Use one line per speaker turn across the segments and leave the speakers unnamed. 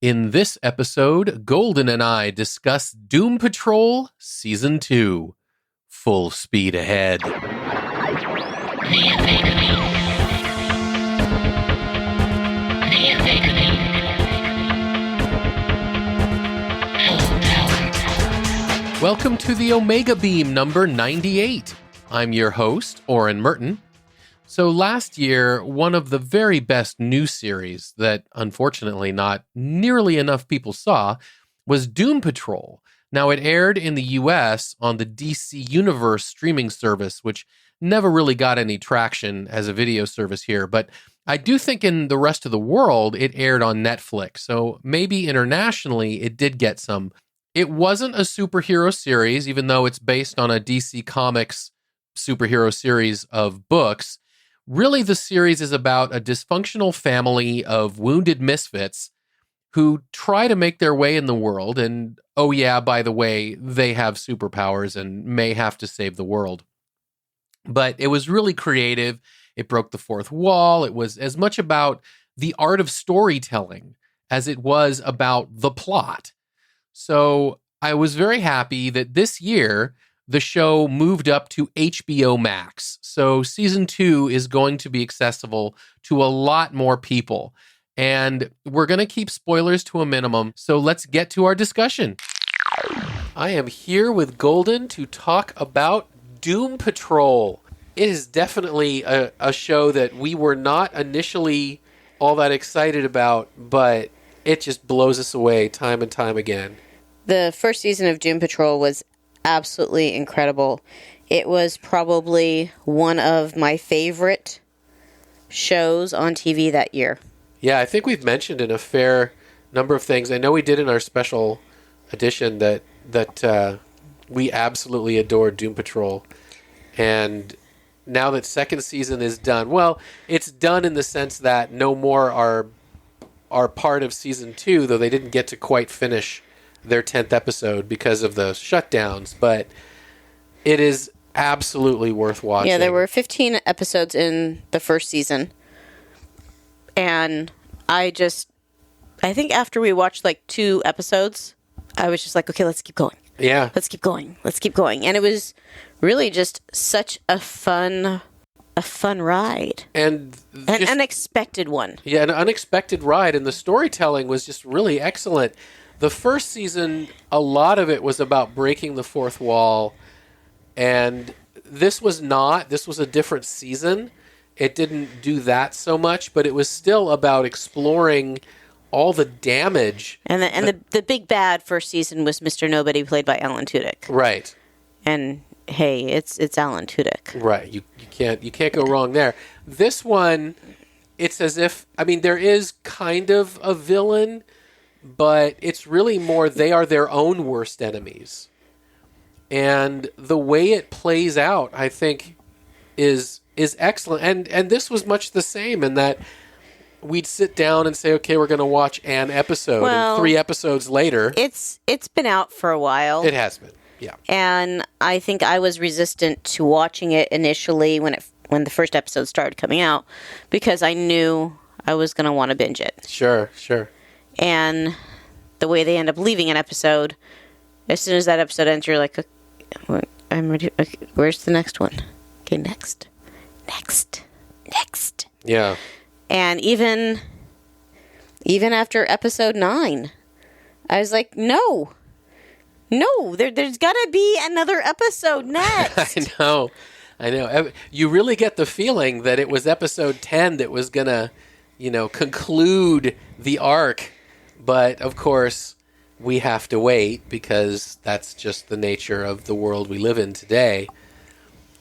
In this episode, Golden and I discuss Doom Patrol Season 2. Full speed ahead. Welcome to the Omega Beam number 98. I'm your host, Oren Merton. So last year, one of the very best new series that unfortunately not nearly enough people saw was Doom Patrol. Now, it aired in the US on the DC Universe streaming service, which never really got any traction as a video service here. But I do think in the rest of the world, it aired on Netflix. So maybe internationally, it did get some. It wasn't a superhero series, even though it's based on a DC Comics superhero series of books. Really, the series is about a dysfunctional family of wounded misfits who try to make their way in the world. And, oh yeah, by the way, they have superpowers and may have to save the world. But it was really creative. It broke the fourth wall. It was as much about the art of storytelling as it was about the plot. So I was very happy that this year, the show moved up to HBO Max. So season 2 is going to be accessible to a lot more people. And we're going to keep spoilers to a minimum. So let's get to our discussion. I am here with Golden to talk about Doom Patrol. It is definitely a show that we were not initially all that excited about, but it just blows us away time and time again.
The first season of Doom Patrol was absolutely incredible. It was probably one of my favorite shows on TV that year.
Yeah, I think we've mentioned in a fair number of things. I know we did in our special edition that we absolutely adored Doom Patrol. And now that second season is done, well, it's done in the sense that no more are part of season 2, though they didn't get to quite finish their 10th episode because of the shutdowns, but it is absolutely worth watching.
Yeah, there were 15 episodes in the first season, and I think after we watched like 2 episodes, I was just like, okay, let's keep going.
Yeah.
Let's keep going. And it was really just such a fun ride.
And
an unexpected one.
Yeah, an unexpected ride, and the storytelling was just really excellent. The first season, a lot of it was about breaking the fourth wall, and this was not. This was a different season. It didn't do that so much, but it was still about exploring all the damage.
And the big bad first season was Mr. Nobody, played by Alan Tudyk.
Right.
And hey, it's Alan Tudyk.
Right. You can't go wrong there. This one, it's as if, I mean, there is kind of a villain, but it's really more they are their own worst enemies. And the way it plays out, I think, is excellent. And this was much the same in that we'd sit down and say, okay, we're going to watch an episode.
Well,
and 3 episodes later...
It's been out for a while.
It has been, yeah.
And I think I was resistant to watching it initially when the first episode started coming out because I knew I was going to want to binge it.
Sure.
And the way they end up leaving an episode, as soon as that episode ends, you're like, okay, I'm ready. Okay, where's the next one? Okay, next.
Yeah.
And even after episode 9, I was like, no, there's got to be another episode next.
I know. You really get the feeling that it was episode 10 that was going to, conclude the arc. But, of course, we have to wait because that's just the nature of the world we live in today.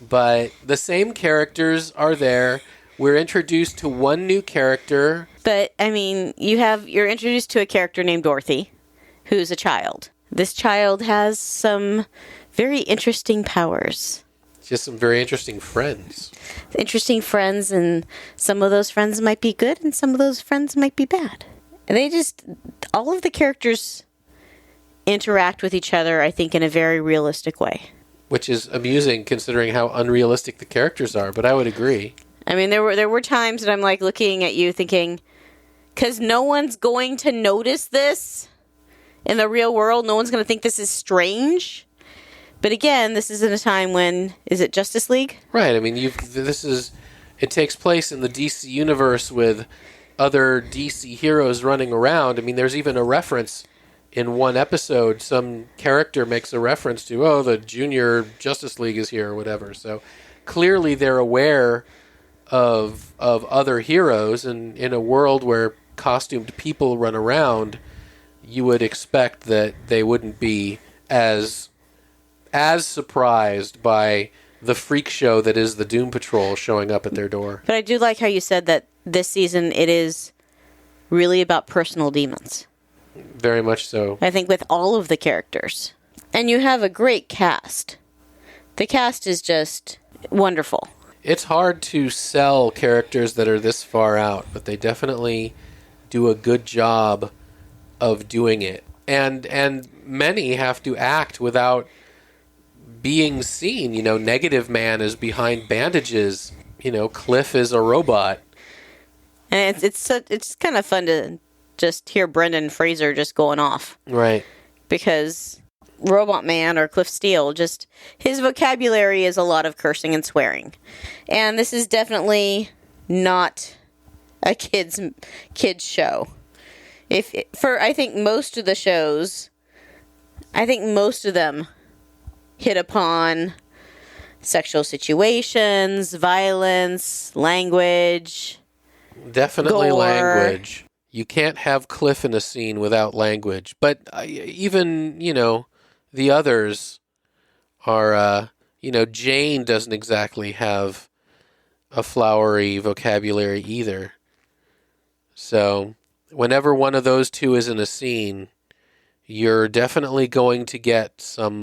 But the same characters are there. We're introduced to one new character.
But, I mean, you're introduced to a character named Dorothy, who's a child. This child has some very interesting powers.
Just some very interesting friends.
And some of those friends might be good, and some of those friends might be bad. All of the characters interact with each other, I think, in a very realistic way.
Which is amusing considering how unrealistic the characters are, but I would agree.
I mean, there were times that I'm like looking at you thinking, because no one's going to notice this in the real world. No one's going to think this is strange. But again, this is in a time when, is it Justice League?
Right. I mean, it takes place in the DC universe with other DC heroes running around. I mean, there's even a reference in one episode. Some character makes a reference to, oh, the Junior Justice League is here or whatever. So clearly they're aware of other heroes, and in a world where costumed people run around, you would expect that they wouldn't be as surprised by the freak show that is the Doom Patrol showing up at their door.
But I do like how you said that this season it is really about personal demons.
Very much so.
I think with all of the characters. And you have a great cast. The cast is just wonderful.
It's hard to sell characters that are this far out, but they definitely do a good job of doing it. And many have to act without being seen. You know, Negative Man is behind bandages. You know, Cliff is a robot.
And it's kind of fun to just hear Brendan Fraser just going off.
Right.
Because Robot Man or Cliff Steele, just his vocabulary is a lot of cursing and swearing. And this is definitely not a kids show. I think most of the shows, most of them hit upon sexual situations, violence, language.
Definitely
gore.
Language. You can't have Cliff in a scene without language. But even, the others are, Jane doesn't exactly have a flowery vocabulary either. So whenever one of those two is in a scene, you're definitely going to get some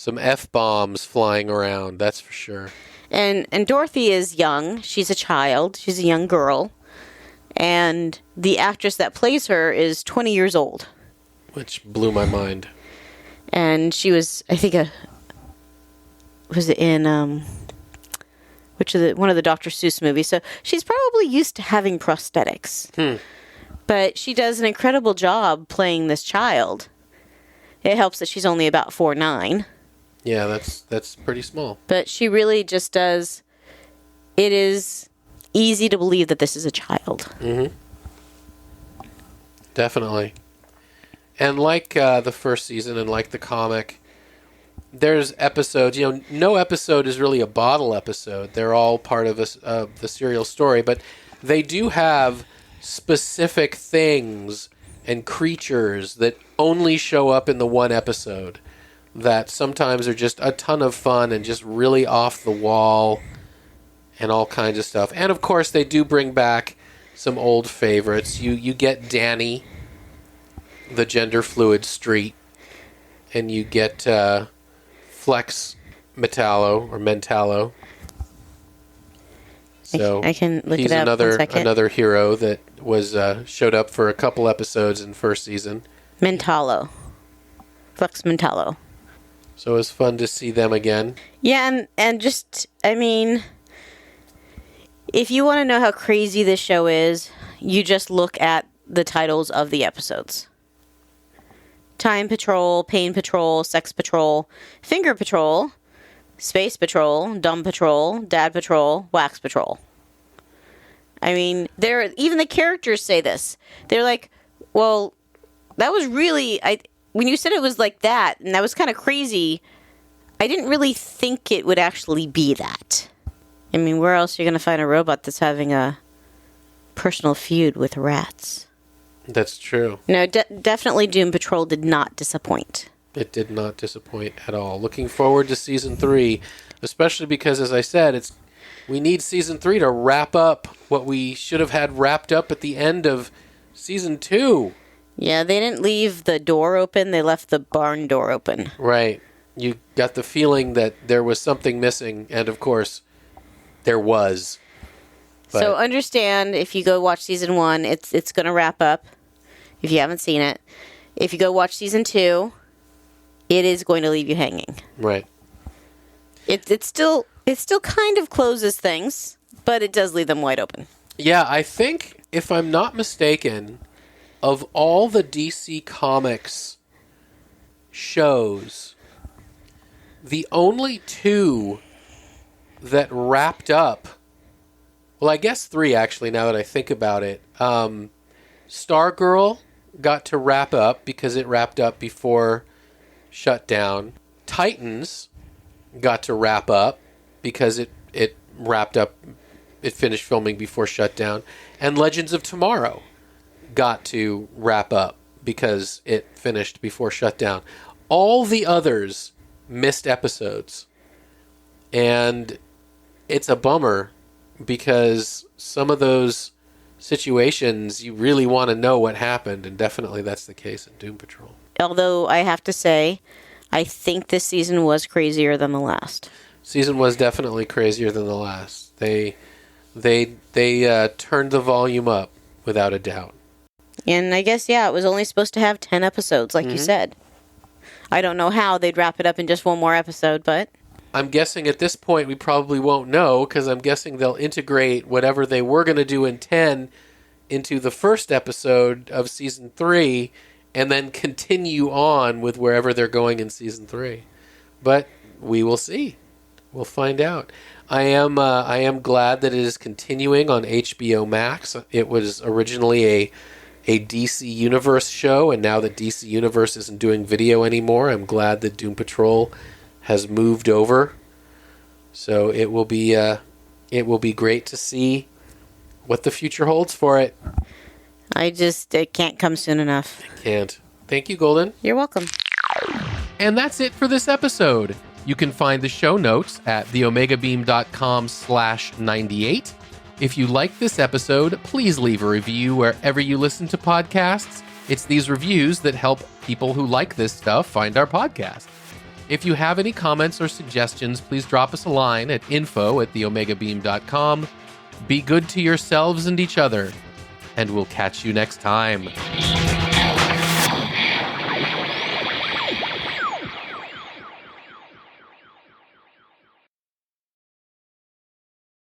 F-bombs flying around, that's for sure.
And Dorothy is young. She's a child. She's a young girl. And the actress that plays her is 20 years old.
Which blew my mind.
And she was, I think, was it in one of the Dr. Seuss movies. So she's probably used to having prosthetics. But she does an incredible job playing this child. It helps that she's only about 4'9".
Yeah, that's pretty small.
But she really just does. It is easy to believe that this is a child.
Mm-hmm. Definitely. And like the first season and like the comic, there's episodes. No episode is really a bottle episode. They're all part of the serial story, but they do have specific things and creatures that only show up in the one episode that sometimes are just a ton of fun and just really off the wall and all kinds of stuff. And of course they do bring back some old favorites. You get Danny, the gender fluid street, and you get Flex Mentallo. So
I can look
he's
it up.
another hero that was showed up for a couple episodes in first season.
Mentallo. Flex Mentallo.
So it was fun to see them again.
Yeah, and just, if you want to know how crazy this show is, you just look at the titles of the episodes. Time Patrol, Pain Patrol, Sex Patrol, Finger Patrol, Space Patrol, Dumb Patrol, Dad Patrol, Wax Patrol. Even the characters say this. They're like, well, that was really... when you said it was like that, and that was kind of crazy, I didn't really think it would actually be that. Where else are you going to find a robot that's having a personal feud with rats?
That's true.
No, definitely Doom Patrol did not disappoint.
It did not disappoint at all. Looking forward to Season 3, especially because, as I said, we need Season 3 to wrap up what we should have had wrapped up at the end of Season 2.
Yeah, they didn't leave the door open. They left the barn door open.
Right. You got the feeling that there was something missing, and of course, there was. But
so understand, if you go watch Season 1, it's going to wrap up, if you haven't seen it. If you go watch Season 2, it is going to leave you hanging.
Right.
It still kind of closes things, but it does leave them wide open.
Yeah, I think if I'm not mistaken, of all the DC Comics shows, the only two that wrapped up, well, I guess three actually, now that I think about it. Stargirl got to wrap up because it wrapped up before shutdown. Titans got to wrap up because it wrapped up, it finished filming before shutdown. And Legends of Tomorrow got to wrap up because it finished before shutdown. All the others missed episodes. And it's a bummer because some of those situations you really want to know what happened, and definitely that's the case in Doom Patrol.
Although I have to say, I think this season was crazier than the last.
Season was definitely crazier than the last. They turned the volume up without a doubt.
And I guess, yeah, it was only supposed to have 10 episodes, like you said. I don't know how they'd wrap it up in just one more episode, but...
I'm guessing at this point we probably won't know, because I'm guessing they'll integrate whatever they were going to do in 10 into the first episode of Season 3, and then continue on with wherever they're going in Season 3. But we will see. We'll find out. I am glad that it is continuing on HBO Max. It was originally a DC Universe show, and now that DC Universe isn't doing video anymore, I'm glad that Doom Patrol has moved over. So it will be great to see what the future holds for it.
It can't come soon enough.
It can't. Thank you, Golden.
You're welcome.
And that's it for this episode. You can find the show notes at theomegabeam.com/98. If you like this episode, please leave a review wherever you listen to podcasts. It's these reviews that help people who like this stuff find our podcast. If you have any comments or suggestions, please drop us a line at info@theomegabeam.com. Be good to yourselves and each other, and we'll catch you next time.